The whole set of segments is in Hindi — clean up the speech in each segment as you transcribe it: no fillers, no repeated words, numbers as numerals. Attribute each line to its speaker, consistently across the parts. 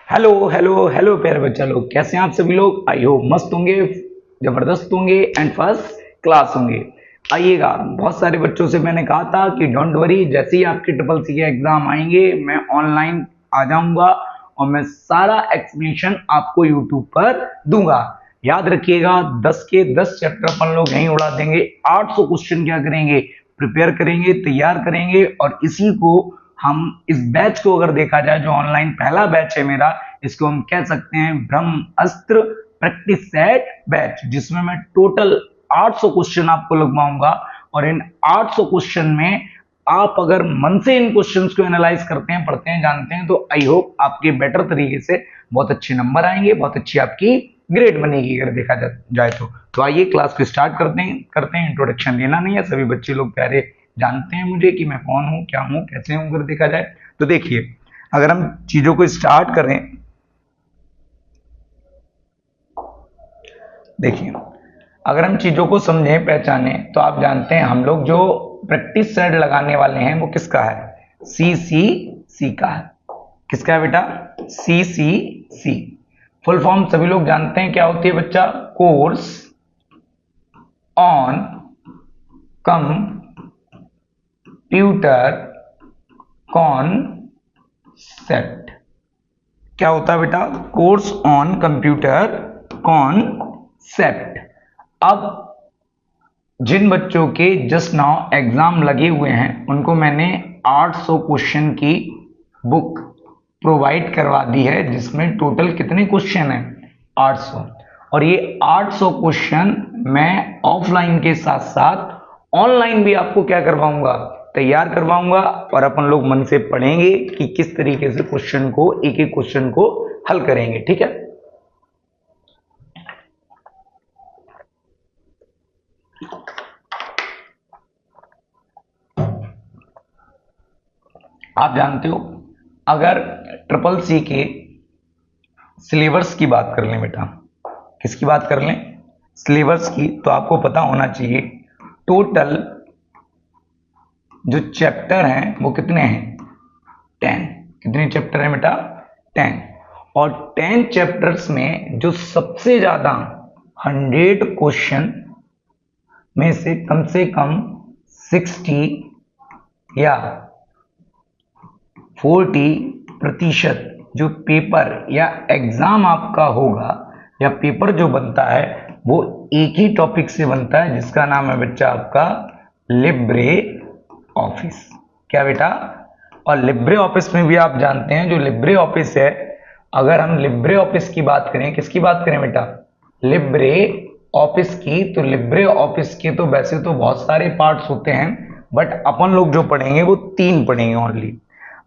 Speaker 1: हेलो हेलो हेलो प्यारे बच्चा लोग, कैसे हैं आप सभी लोग। आई होप मस्त होंगे, जबरदस्त होंगे एंड फर्स्ट क्लास होंगे। आइएगा, बहुत सारे बच्चों से मैंने कहा था कि डोंट वरी, जैसे ही आपके ट्रिपल सी के एग्जाम आएंगे मैं ऑनलाइन आ जाऊंगा और मैं सारा एक्सप्लेनेशन आपको यूट्यूब पर दूंगा। याद रखिएगा, 10 के 10 चैप्टर अपन लोग यहीं उड़ा देंगे। 800 क्वेश्चन क्या करेंगे, प्रिपेयर करेंगे, तैयार करेंगे और इसी को हम इस बैच को अगर देखा जाए, जो ऑनलाइन पहला बैच है मेरा, इसको हम कह सकते हैं ब्रह्मास्त्र प्रैक्टिस सेट बैच, जिसमें मैं टोटल 800 क्वेश्चन आपको लगवाऊंगा। और इन 800 क्वेश्चन में आप अगर मन से इन क्वेश्चंस को एनालाइज करते हैं, पढ़ते हैं, जानते हैं, तो आई होप आपके बेटर तरीके से बहुत अच्छे नंबर आएंगे, बहुत अच्छी आपकी ग्रेड बनेगी अगर देखा जाए तो आइए क्लास को स्टार्ट करते हैं। इंट्रोडक्शन देना नहीं है, सभी बच्चे लोग प्यारे जानते हैं मुझे कि मैं कौन हूं, क्या हूं, कैसे हूं अगर देखा जाए तो। देखिए, अगर हम चीजों को स्टार्ट करें, देखिए अगर हम चीजों को समझें, पहचाने, तो आप जानते हैं हम लोग जो प्रैक्टिस सेट लगाने वाले हैं वो किसका है, सी का है। किसका है बेटा, सी। फुल फॉर्म सभी लोग जानते हैं क्या होती है बच्चा, कोर्स ऑन कंप्यूटर कॉन्सेप्ट। क्या होता है बेटा, कोर्स ऑन कंप्यूटर कॉन्सेप्ट। अब जिन बच्चों के जस्ट नाउ एग्जाम लगे हुए हैं उनको मैंने 800 क्वेश्चन की बुक प्रोवाइड करवा दी है, जिसमें टोटल कितने क्वेश्चन हैं, 800। और ये 800 क्वेश्चन मैं ऑफलाइन के साथ साथ ऑनलाइन भी आपको क्या करवाऊंगा, तैयार करवाऊंगा। और अपन लोग मन से पढ़ेंगे कि किस तरीके से क्वेश्चन को, एक एक क्वेश्चन को हल करेंगे, ठीक है। आप जानते हो, अगर ट्रिपल सी के सिलेबस की बात कर लें बेटा, किसकी बात कर लें, सिलेबस की, तो आपको पता होना चाहिए टोटल जो चैप्टर हैं वो कितने हैं, 10। कितने चैप्टर हैं बेटा, 10। और 10 चैप्टर्स में जो सबसे ज्यादा 100 क्वेश्चन में से कम 60 या 40% जो पेपर या एग्जाम आपका होगा या पेपर जो बनता है वो एक ही टॉपिक से बनता है, जिसका नाम है बच्चा आपका लिब्रे ऑफिस। क्या बेटा, और लिब्रे ऑफिस में भी आप जानते हैं जो लिब्रे ऑफिस है, अगर हम लिब्रे ऑफिस की बात करें, किसकी बात करें बेटा, लिब्रे ऑफिस की, तो लिब्रे ऑफिस के तो वैसे तो बहुत सारे पार्ट्स होते हैं, बट अपन लोग जो पढ़ेंगे वो 3 पढ़ेंगे ओनली।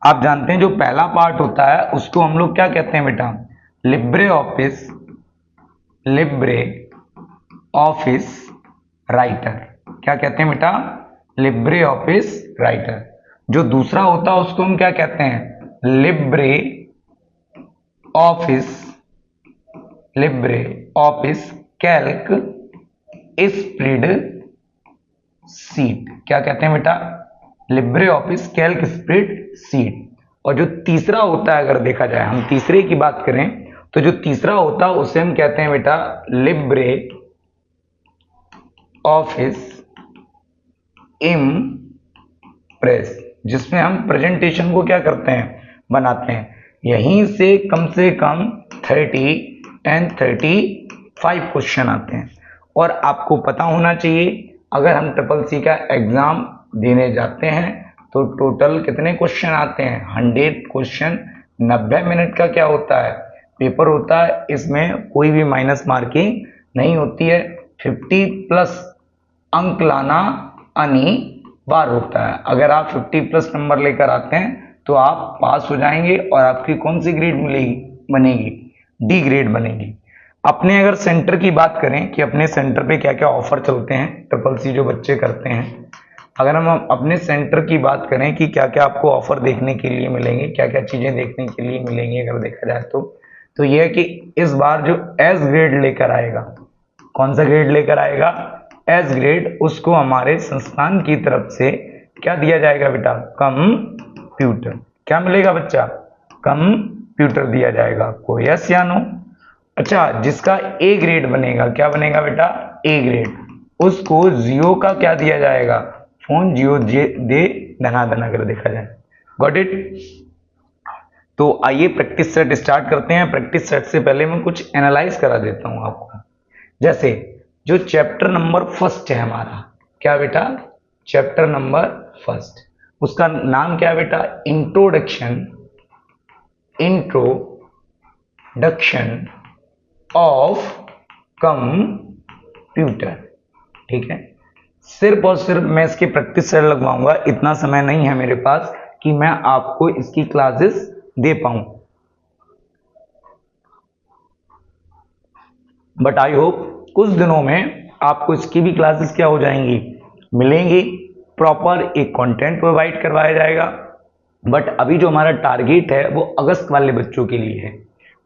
Speaker 1: आप जानते हैं जो पहला पार्ट होता है उसको हम लोग क्या कहते हैं बेटा, लिब्रे ऑफिस राइटर। क्या कहते हैं बेटा, लिब्रे ऑफिस राइटर। जो दूसरा होता है उसको हम क्या कहते हैं, Libre office Calc spread seat. क्या कहते हैं बेटा, Libre office Calc spread seat. और जो तीसरा होता है, अगर देखा जाए हम तीसरे की बात करें, तो जो तीसरा होता है उसे हम कहते हैं बेटा लिब्रे ऑफिस इम्प्रेस, जिसमें हम प्रेजेंटेशन को क्या करते हैं, बनाते हैं। यहीं से कम 35 क्वेश्चन आते हैं। और आपको पता होना चाहिए, अगर हम ट्रिपल सी का एग्जाम देने जाते हैं तो टोटल कितने क्वेश्चन आते हैं, 100 क्वेश्चन। 90 मिनट का क्या होता है, पेपर होता है। इसमें कोई भी माइनस मार्किंग नहीं होती है। 50+ अंक लाना अनिवार्य होता है। अगर आप 50+ नंबर लेकर आते हैं तो आप पास हो जाएंगे और आपकी कौन सी ग्रेड बनेगी, डी ग्रेड बनेगी। अपने अगर सेंटर की बात करें कि अपने सेंटर पे क्या क्या ऑफर चलते हैं ट्रिपल सी जो बच्चे करते हैं, अगर हम अपने सेंटर की बात करें कि क्या क्या आपको ऑफर देखने के लिए मिलेंगे, क्या क्या चीजें देखने के लिए मिलेंगी अगर देखा जाए तो यह है कि इस बार जो एस ग्रेड लेकर आएगा, कौन सा ग्रेड लेकर आएगा, एस ग्रेड, उसको हमारे संस्थान की तरफ से क्या दिया जाएगा बेटा, कंप्यूटर। क्या मिलेगा बच्चा, कंप्यूटर कंप्यूटर दिया जाएगा आपको, यस या नो? अच्छा, जिसका ए ग्रेड बनेगा, क्या बनेगा बेटा? ए ग्रेड, उसको जियो का क्या दिया जाएगा? फोन जियो दे धना धना कर देखा जाए। Got it? तो आइए प्रैक्टिस सेट स्टार्ट करते हैं। प्रैक्टिस सेट से पहले मैं कुछ एनालाइज करा देता हूं आपको। जैसे जो चैप्टर नंबर फर्स्ट है हमारा, क्या बेटा? चैप्टर नंबर फर्स्ट, उसका नाम क्या है बेटा? Introduction of computer. ठीक है, सिर्फ और सिर्फ मैं इसके प्रैक्टिस सेट लगवाऊंगा, इतना समय नहीं है मेरे पास कि मैं आपको इसकी क्लासेस दे पाऊं, बट आई होप कुछ दिनों में आपको इसकी भी क्लासेस क्या हो जाएंगी, मिलेंगी, प्रॉपर एक कंटेंट प्रोवाइड करवाया जाएगा। बट अभी जो हमारा टारगेट है वो अगस्त वाले बच्चों के लिए है,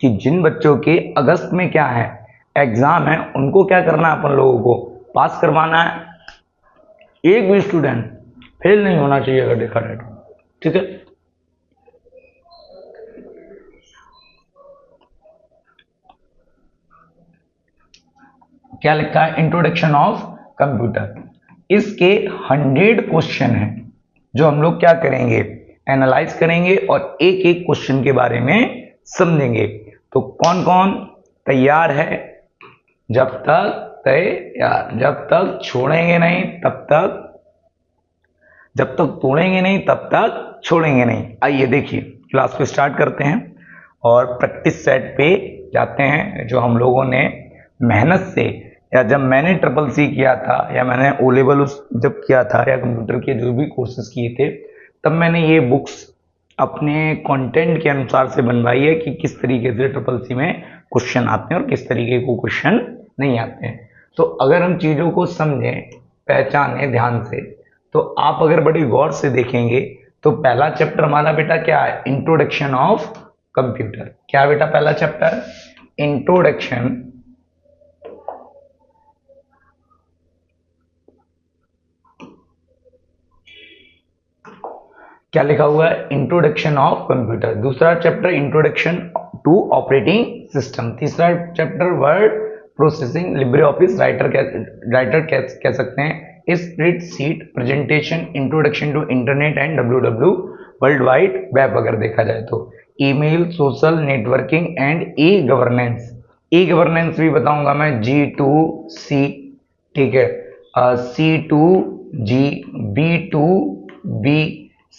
Speaker 1: कि जिन बच्चों के अगस्त में क्या है, एग्जाम है, उनको क्या करना है, अपन लोगों को पास करवाना है। एक भी स्टूडेंट फेल नहीं होना चाहिए अगर देखा जाए तो, ठीक है। क्या लिखा है? Introduction of computer. इसके 100 क्वेश्चन हैं जो हम लोग क्या करेंगे, एनालाइज करेंगे और एक एक क्वेश्चन के बारे में समझेंगे। तो कौन कौन तैयार है? जब तक तैयार, जब तक छोड़ेंगे नहीं तब तक, जब तक तोड़ेंगे नहीं तब तक छोड़ेंगे नहीं। आइए देखिए, क्लास को स्टार्ट करते हैं और प्रैक्टिस सेट पे जाते हैं। जो हम लोगों ने मेहनत से, या जब मैंने ट्रिपल सी किया था, या मैंने ओ लेवल जब किया था, या कंप्यूटर के जो भी कोर्सेज किए थे, तब मैंने ये बुक्स अपने कंटेंट के अनुसार से बनवाई है कि किस तरीके से ट्रिपल सी में क्वेश्चन आते हैं और किस तरीके को क्वेश्चन नहीं आते हैं। तो अगर हम चीज़ों को समझें, पहचानें ध्यान से, तो आप अगर बड़ी गौर से देखेंगे तो पहला चैप्टर हमारा बेटा क्या है? Introduction of computer. क्या बेटा पहला चैप्टर? इंट्रोडक्शन क्या लिखा हुआ है? Introduction of computer. दूसरा chapter introduction to operating system. तीसरा chapter word processing, LibreOffice writer कह सकते हैं, spreadsheet, presentation, introduction to internet and W world wide web अगर देखा जाए तो, email, social networking and e governance. E governance भी बताऊंगा मैं, G2C, ठीक है, C2G, B2B,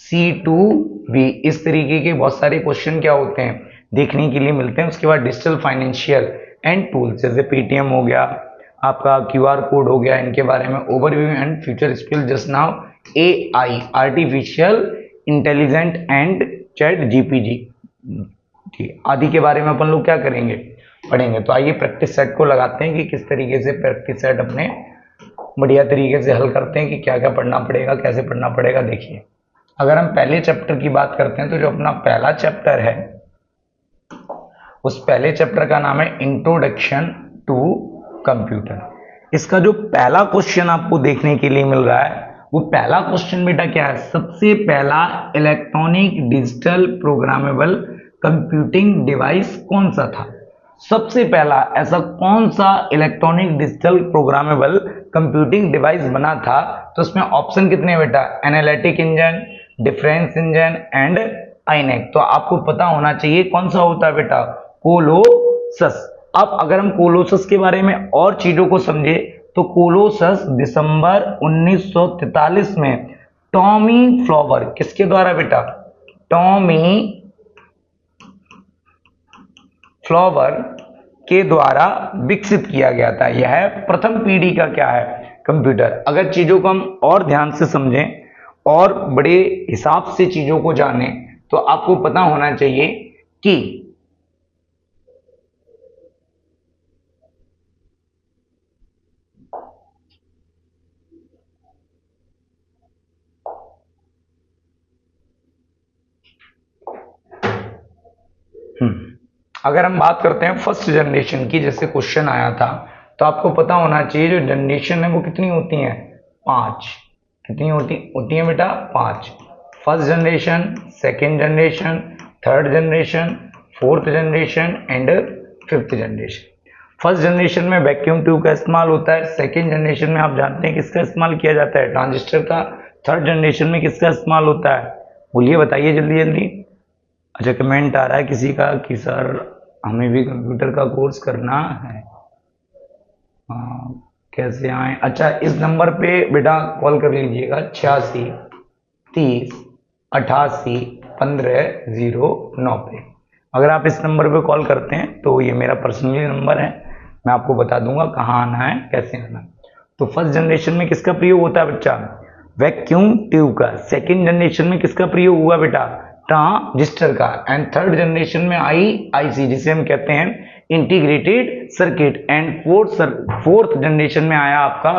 Speaker 1: C2B, इस तरीके के बहुत सारे क्वेश्चन क्या होते हैं देखने के लिए मिलते हैं। उसके बाद डिजिटल फाइनेंशियल एंड टूल्स, जैसे पेटीएम हो गया, आपका QR कोड हो गया, इनके बारे में overview and future skill just now, AI, artificial intelligent and chat GPG आदि के बारे में अपन लोग क्या करेंगे, पढ़ेंगे। तो आइए प्रैक्टिस सेट को लगाते हैं कि किस तरीके से प्रैक्टिस सेट अपने बढ़िया तरीके से हल करते हैं, कि क्या क्या पढ़ना पड़ेगा, कैसे पढ़ना पड़ेगा। देखिए, अगर हम पहले चैप्टर की बात करते हैं तो जो अपना पहला चैप्टर है, उस पहले चैप्टर का नाम है इंट्रोडक्शन टू कंप्यूटर। इसका जो पहला क्वेश्चन आपको देखने के लिए मिल रहा है, वो पहला क्वेश्चन बेटा क्या है? सबसे पहला electronic digital programmable computing device कौन सा था? सबसे पहला ऐसा कौन सा electronic digital programmable computing device बना था? तो उसमें ऑप्शन कितने बेटा? Analytic engine, difference engine and ENIAC. तो आपको पता होना चाहिए कौन सा होता है बेटा? कोलोसस। अब अगर हम कोलोसस के बारे में और चीजों को समझे तो कोलोसस दिसंबर 1943 में टॉमी फ्लॉवर, किसके द्वारा बेटा? टॉमी फ्लॉवर के द्वारा विकसित किया गया था। यह प्रथम पीढ़ी का क्या है? कंप्यूटर। अगर चीजों को हम और ध्यान से समझें और बड़े हिसाब से चीजों को जानें तो आपको पता होना चाहिए कि अगर हम बात करते हैं फर्स्ट जनरेशन की, जैसे क्वेश्चन आया था, तो आपको पता होना चाहिए जो जनरेशन है वो कितनी होती है? 5। कितनी होती है बेटा? 5। First generation, second generation, third generation, fourth generation and fifth generation. First generation में वैक्यूम ट्यूब का इस्तेमाल होता है, सेकेंड जनरेशन में आप जानते हैं किसका इस्तेमाल किया जाता है, ट्रांजिस्टर का, थर्ड जनरेशन में किसका इस्तेमाल होता है, बोलिए बताइए जल्दी जल्दी। अच्छा कमेंट आ रहा है किसी का कि सर हमें भी कंप्यूटर का कोर्स करना है, कैसे आए। अच्छा इस नंबर पे बेटा कॉल कर लीजिएगा 86 30 88 1509 पे। अगर आप इस नंबर पे कॉल करते हैं तो ये मेरा पर्सनली नंबर है, मैं आपको बता दूंगा कहाँ आना है कैसे आना है। तो फर्स्ट जनरेशन में किसका प्रयोग होता है बच्चा, वैक्यूम ट्यूब का। सेकेंड जनरेशन में किसका प्रयोग हुआ बेटा, ट्रांजिस्टर का। एंड थर्ड जनरेशन में आईसी जिसे हम कहते हैं integrated circuit. And fourth generation में आया आपका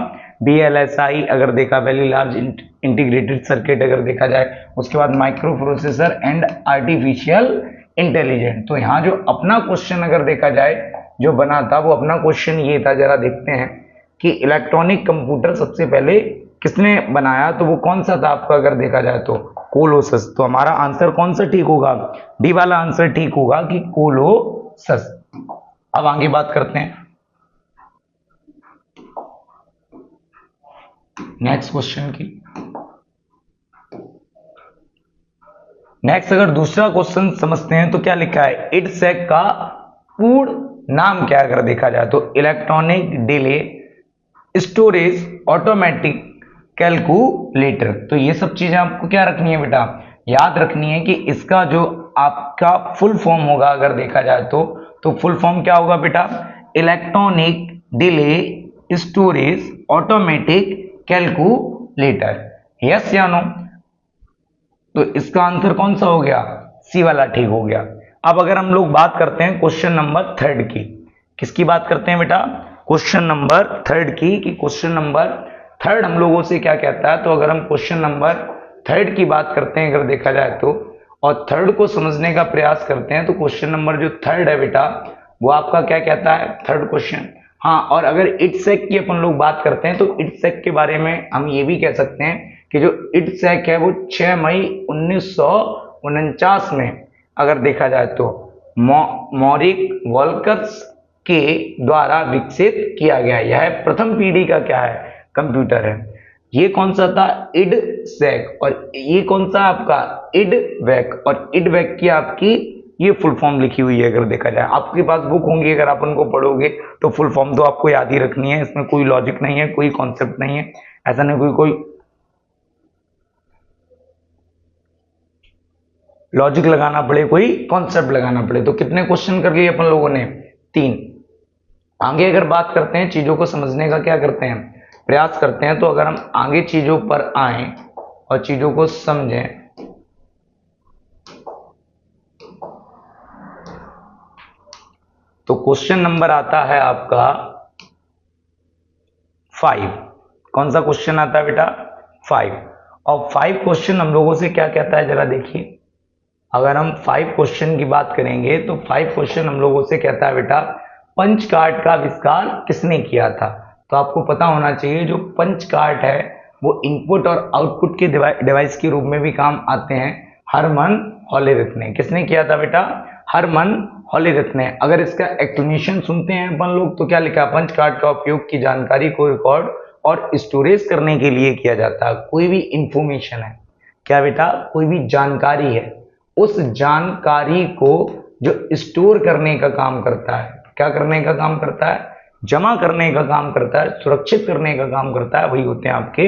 Speaker 1: VLSI, अगर देखा वेरी लार्ज इंटीग्रेटेड सर्किट अगर देखा जाए। उसके बाद micro processor and artificial intelligent. तो यहाँ जो अपना क्वेश्चन अगर देखा जाए जो बना था वो अपना क्वेश्चन ये था, जरा देखते हैं कि इलेक्ट्रॉनिक कंप्यूटर सबसे पहले किसने बनाया, तो वो कौन सा था आपका अगर देखा जाए तो कोलोसस। तो हमारा आंसर कौन सा ठीक होगा, डी वाला आंसर ठीक होगा कि कोलोसस। अब आगे बात करते हैं नेक्स्ट क्वेश्चन की। नेक्स्ट अगर दूसरा क्वेश्चन समझते हैं तो क्या लिखा है, इडसेक का पूर्ण नाम क्या अगर देखा जाए तो electronic delay storage automatic calculator. तो ये सब चीजें आपको क्या रखनी है बेटा, याद रखनी है कि इसका जो आपका फुल फॉर्म होगा अगर देखा जाए तो फुल फॉर्म क्या होगा बेटा, electronic delay storage automatic calculator. Yes या नो, तो इसका आंसर कौन सा हो गया, सी वाला ठीक हो गया। अब अगर हम लोग बात करते हैं क्वेश्चन नंबर थर्ड की, किसकी बात करते हैं बेटा, क्वेश्चन नंबर थर्ड की, कि क्वेश्चन नंबर थर्ड हम लोगों से क्या कहता है। तो अगर हम क्वेश्चन नंबर थर्ड की बात करते हैं अगर देखा जाए तो, और थर्ड को समझने का प्रयास करते हैं, तो क्वेश्चन नंबर जो थर्ड है बेटा वो आपका क्या कहता है, थर्ड क्वेश्चन। हाँ, और अगर इडसेक की अपन लोग बात करते हैं तो इडसेक के बारे में हम ये भी कह सकते हैं कि जो इडसेक है वो 6 मई 1949 में अगर देखा जाए तो मॉरिक वॉल्कर्स के द्वारा विकसित किया गया। यह प्रथम पीढ़ी का क्या है, कंप्यूटर है। ये कौन सा था, इडसेक, और ये कौन सा आपका इडवेक, और इडवेक की आपकी ये फुल फॉर्म लिखी हुई है अगर देखा जाए। आपके पास बुक होंगी, अगर आप उनको पढ़ोगे तो फुल फॉर्म तो आपको याद ही रखनी है, इसमें कोई लॉजिक नहीं है, कोई कॉन्सेप्ट नहीं है, ऐसा नहीं कोई लॉजिक लगाना पड़े, कोई कॉन्सेप्ट लगाना पड़े। तो कितने क्वेश्चन कर लिए अपन लोगों ने, 3। आगे अगर बात करते हैं चीजों को समझने का क्या करते हैं, प्रयास करते हैं। तो अगर हम आगे चीजों पर आए और चीजों को समझें तो क्वेश्चन नंबर आता है आपका 5। कौन सा क्वेश्चन आता है बेटा, 5। और 5 क्वेश्चन हम लोगों से क्या कहता है जरा देखिए। अगर हम 5 क्वेश्चन की बात करेंगे तो 5 क्वेश्चन हम लोगों से कहता है बेटा, पंच कार्ड का आविष्कार किसने किया था। तो आपको पता होना चाहिए जो पंच कार्ड है वो इनपुट और आउटपुट के डिवाइस के रूप में भी काम आते हैं। हरमन हॉलेरिथ ने, किसने किया था बेटा, हरमन हॉलेरिथ ने। अगर इसका एक्सप्लेनेशन सुनते हैं अपन लोग तो क्या लिखा, पंच कार्ड का उपयोग की जानकारी को रिकॉर्ड और स्टोरेज करने के लिए किया जाता है। कोई भी इंफॉर्मेशन है क्या बेटा, कोई भी जानकारी है, उस जानकारी को जो स्टोर करने का काम करता है, क्या करने का काम करता है, जमा करने का काम करता है, सुरक्षित करने का काम करता है, वही होते हैं आपके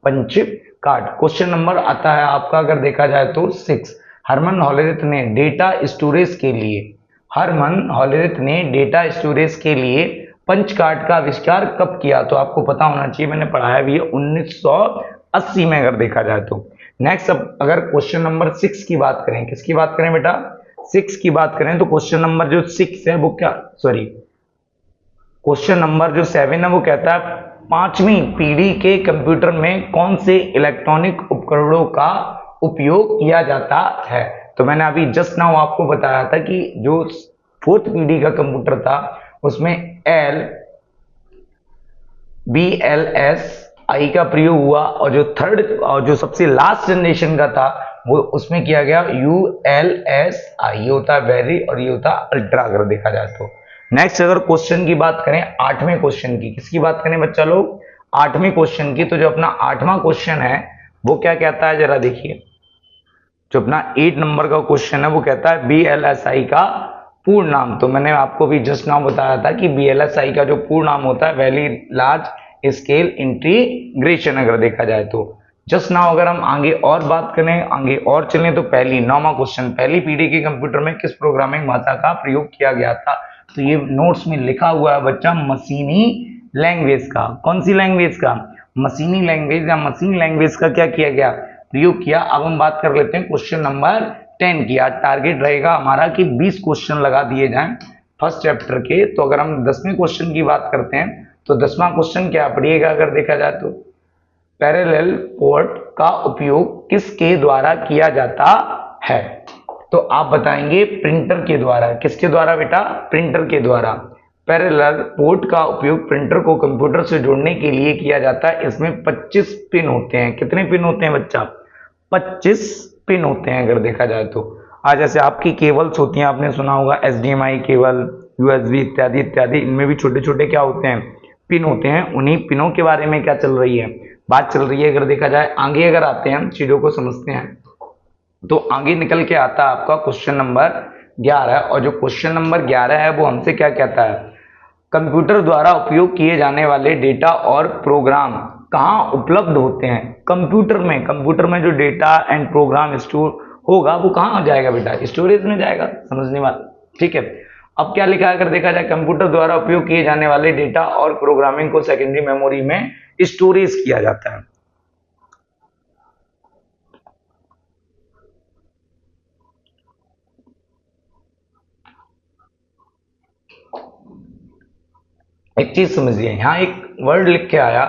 Speaker 1: पंच कार्ड। क्वेश्चन नंबर आता है आपका अगर देखा जाए तो 6। हरमन हॉलेरिथ ने डेटा स्टोरेज के लिए, हरमन हॉलेरिथ ने डेटा स्टोरेज के लिए पंच कार्ड का आविष्कार कब किया। तो आपको पता होना चाहिए, मैंने पढ़ाया भी है, 1980 में अगर देखा जाए तो। नेक्स्ट अब अगर क्वेश्चन नंबर 6 की बात करें, किसकी बात करें बेटा, 6 की बात करें तो क्वेश्चन नंबर जो 6 है वो क्या, सॉरी क्वेश्चन नंबर जो 7 है वो कहता है 5वीं पीढ़ी के कंप्यूटर में कौन से इलेक्ट्रॉनिक उपकरणों का उपयोग किया जाता है। तो मैंने अभी जस्ट नाउ आपको बताया था कि जो 4th पीढ़ी का कंप्यूटर था उसमें VLSI का प्रयोग हुआ, और जो थर्ड और जो सबसे लास्ट जनरेशन का था वो उसमें किया गया ULSI, ये होता है वेरी और ये होता है अल्ट्रा अगर देखा जाए तो। नेक्स्ट अगर क्वेश्चन की बात करें 8वें क्वेश्चन की, किसकी बात करें बच्चा लोग? 8वें क्वेश्चन की। तो जो अपना 8वां क्वेश्चन है वो क्या कहता है जरा देखिए। जो अपना 8 नंबर का क्वेश्चन है वो कहता है BLSI का पूर्ण नाम। तो मैंने आपको भी जस्ट नाउ बताया था कि BLSI का जो पूर्ण नाम होता है वेरी लार्ज स्केल इंटीग्रेशन अगर देखा जाए तो। जस्ट नाउ अगर हम आगे और बात करें, आगे और चलें तो 9वां क्वेश्चन, पहली पीढ़ी के कंप्यूटर में किस प्रोग्रामिंग भाषा का प्रयोग किया गया था? तो ये नोट्स में लिखा हुआ है बच्चा, मशीनी लैंग्वेज का। कौन सी लैंग्वेज का? मशीनी लैंग्वेज या मशीन लैंग्वेज का क्या किया गया? प्रयोग किया। अब हम बात कर लेते हैं क्वेश्चन नंबर 10 की। आज टारगेट रहेगा हमारा कि 20 क्वेश्चन लगा दिए जाएं फर्स्ट चैप्टर के। तो अगर हम 10वें क्वेश्चन की बात करते हैं तो 10वां क्वेश्चन क्या पढ़िएगा अगर देखा जाए तो, पैरेलल पोर्ट का उपयोग किसके द्वारा किया जाता है? तो आप बताएंगे प्रिंटर के द्वारा। किसके द्वारा बेटा? प्रिंटर के द्वारा। पैरेलल पोर्ट का उपयोग प्रिंटर को कंप्यूटर से जोड़ने के लिए किया जाता है। इसमें 25 पिन होते हैं। कितने पिन होते हैं बच्चा? 25 पिन होते हैं अगर देखा जाए तो। आज जैसे आपकी केबल्स होती हैं, आपने सुना होगा HDMI केबल, USB इत्यादि इत्यादि, इनमें भी छोटे छोटे क्या होते हैं? पिन होते हैं। उन्हीं पिनों के बारे में क्या चल रही है? बात चल रही है अगर देखा जाए। आगे अगर आते हैं, चीजों को समझते हैं तो आगे निकल के आता है आपका क्वेश्चन नंबर 11। और जो क्वेश्चन नंबर 11 है वो हमसे क्या कहता है? कंप्यूटर द्वारा उपयोग किए जाने वाले डेटा और प्रोग्राम कहाँ उपलब्ध होते हैं? कंप्यूटर में। कंप्यूटर में जो डेटा एंड प्रोग्राम स्टोर होगा वो कहाँ जाएगा बेटा? स्टोरेज में जाएगा। समझने वाला, ठीक है। अब क्या लिखा है अगर देखा जाए? कंप्यूटर द्वारा उपयोग किए जाने वाले डेटा और प्रोग्रामिंग को सेकेंडरी मेमोरी में स्टोरेज किया जाता है। एक चीज समझिए, यहां एक वर्ड लिख के आया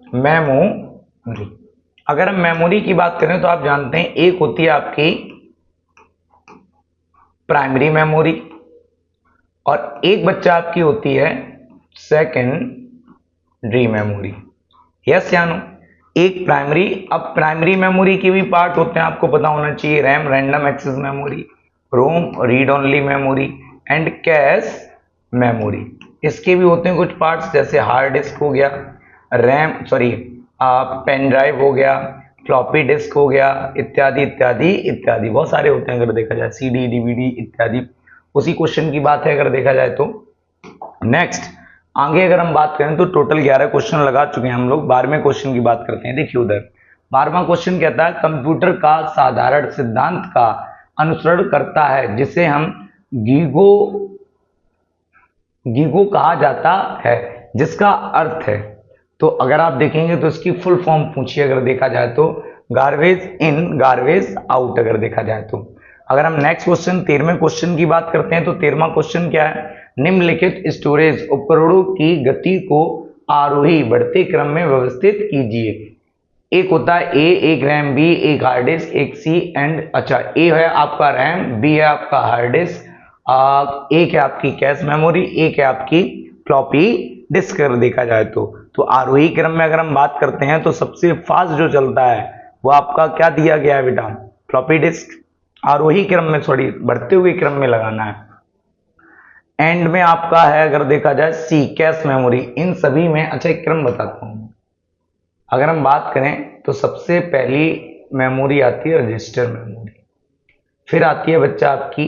Speaker 1: मेमोरी। अगर हम मेमोरी की बात करें तो आप जानते हैं एक होती है आपकी प्राइमरी मेमोरी और एक बच्चा आपकी होती है सेकेंडरी मेमोरी। यस या नो? एक प्राइमरी। अब प्राइमरी मेमोरी के भी पार्ट होते हैं, आपको पता होना चाहिए। RAM random access memory, ROM read only memory and cache memory. इसके भी होते हैं कुछ पार्ट्स, जैसे हार्ड डिस्क हो गया, पेन ड्राइव हो गया, फ्लॉपी डिस्क हो गया, इत्यादि इत्यादि इत्यादि। बहुत सारे होते हैं अगर देखा जाए, CD DVD इत्यादि। उसी क्वेश्चन की बात है अगर देखा जाए तो। नेक्स्ट आगे अगर हम बात करें तो टोटल 11 क्वेश्चन लगा चुके हैं हम लोग। 12वें क्वेश्चन की बात करते हैं। देखिए उधर 12वां क्वेश्चन कहता है कंप्यूटर का साधारण सिद्धांत का अनुसरण करता है जिसे हम गीगो कहा जाता है, जिसका अर्थ है। तो अगर आप देखेंगे तो इसकी फुल फॉर्म पूछिए अगर देखा जाए तो, गार्बेज इन गार्बेज आउट अगर देखा जाए तो। अगर हम नेक्स्ट क्वेश्चन 13वें क्वेश्चन की बात करते हैं तो 13वां क्वेश्चन क्या है? निम्नलिखित स्टोरेज उपकरणों की गति को आरोही बढ़ते क्रम में व्यवस्थित कीजिए। एक होता है A, एक रैम, B एक हार्ड डिस्क, एक C एंड अच्छा A है आपका रैम, B है आपका हार्ड डिस्क, एक है आपकी कैश मेमोरी, एक है आपकी फ्लॉपी डिस्क अगर देखा जाए तो आरोही क्रम में अगर हम बात करते हैं तो सबसे फास्ट जो चलता है वो आपका क्या दिया गया है बेटा? Floppy disk. आरोही क्रम में, सॉरी बढ़ते हुए क्रम में लगाना है। एंड में आपका है अगर देखा जाए C कैश मेमोरी। इन सभी में अच्छा एक क्रम बताता हूं। अगर हम बात करें तो सबसे पहली मेमोरी आती है रजिस्टर मेमोरी, फिर आती है बच्चा आपकी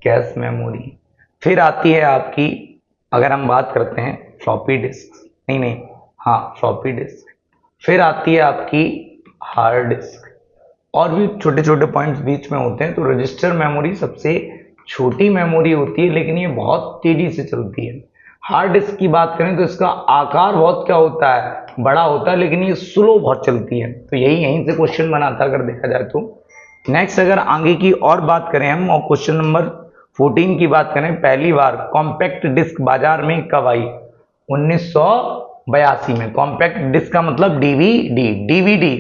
Speaker 1: कैश मेमोरी, फिर आती है आपकी अगर हम बात करते हैं फ्लॉपी डिस्क, फ्लॉपी डिस्क, फिर आती है आपकी हार्ड डिस्क, और भी छोटे छोटे पॉइंट्स बीच में होते हैं। तो रजिस्टर मेमोरी सबसे छोटी मेमोरी होती है लेकिन ये बहुत तेजी से चलती है। हार्ड डिस्क की बात करें तो इसका आकार बहुत क्या होता है? बड़ा होता है, लेकिन ये स्लो बहुत चलती है। तो यहीं से क्वेश्चन बना था अगर देखा जाए तो। नेक्स्ट अगर आगे की और बात करें हम और क्वेश्चन नंबर 14 की बात करें, पहली बार कॉम्पैक्ट डिस्क बाजार में कब आई? 1982 में। कॉम्पैक्ट डिस्क का मतलब डीवीडी,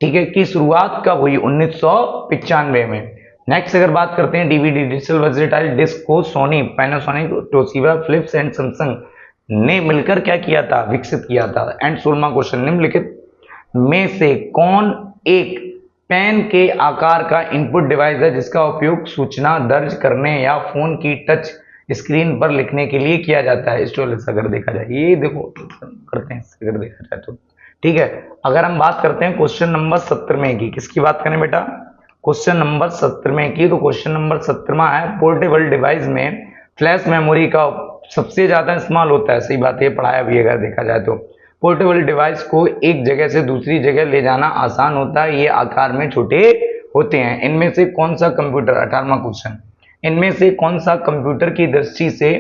Speaker 1: ठीक है, की शुरुआत कब हुई? 1995 में। नेक्स्ट अगर बात करते हैं डीवीडी डिजिटल वर्सेटाइल डिस्क को Sony, Panasonic, Toshiba, Philips and Samsung ने मिलकर क्या किया था? विकसित किया था। एंड 16वां क्वेश्चन, निम्नलिखित में से कौन एक पेन के आकार का इनपुट डिवाइस है जिसका उपयोग सूचना दर्ज करने या फोन की टच स्क्रीन पर लिखने के लिए किया जाता है। स्टोरेज अगर देखा जाए, ये देखो करते हैं अगर देखा जाए तो, ठीक है। अगर हम बात करते हैं क्वेश्चन नंबर 17 में की, किसकी बात करें बेटा, क्वेश्चन नंबर 17 में की, तो क्वेश्चन नंबर 17 है पोर्टेबल डिवाइस में फ्लैश मेमोरी का सबसे ज्यादा इस्तेमाल होता है। सही बात है, पढ़ाया भी अगर देखा जाए तो। पोर्टेबल डिवाइस को एक जगह से दूसरी जगह ले जाना आसान होता है, ये आकार में छोटे होते हैं। इनमें से कौन सा कंप्यूटर, 18वां क्वेश्चन, इनमें से कौन सा कंप्यूटर की दृष्टि से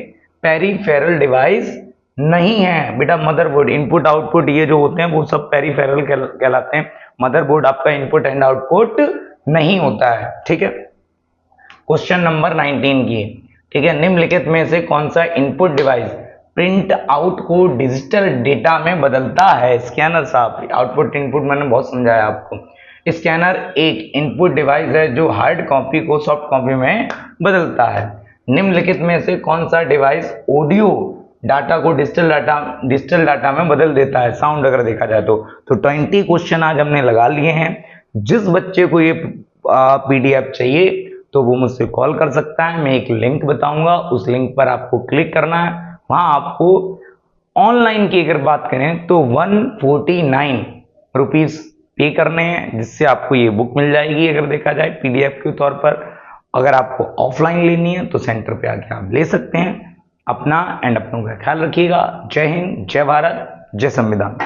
Speaker 1: पेरीफेरल डिवाइस नहीं है। बेटा मदरबोर्ड, इनपुट आउटपुट ये जो होते हैं वो सब पेरीफेरल कहलाते हैं। मदरबोर्ड आपका इनपुट एंड आउटपुट नहीं होता है, ठीक है। क्वेश्चन नंबर 19 की, ठीक है, निम्नलिखित में से कौन सा इनपुट डिवाइस प्रिंट आउट को डिजिटल डेटा में बदलता है। स्कैनर साहब, आउटपुट इनपुट मैंने बहुत समझाया आपको। स्कैनर एक इनपुट डिवाइस है जो हार्ड कॉपी को सॉफ्ट कॉपी में बदलता है। निम्नलिखित में से कौन सा डिवाइस ऑडियो डाटा को डिजिटल डाटा में बदल देता है। साउंड अगर देखा जाए तो 20 क्वेश्चन आज हमने लगा लिए हैं। जिस बच्चे को ये पीडीएफ चाहिए तो वो मुझसे कॉल कर सकता है, मैं एक लिंक बताऊंगा, उस लिंक पर आपको क्लिक करना है। वहां आपको ऑनलाइन की अगर बात करें तो 149 रुपीज पे करने हैं, जिससे आपको ये बुक मिल जाएगी अगर देखा जाए पीडीएफ के तौर पर। अगर आपको ऑफलाइन लेनी है तो सेंटर पे आके आप ले सकते हैं। अपना एंड अपनों का ख्याल रखिएगा। जय हिंद, जय भारत, जय संविधान।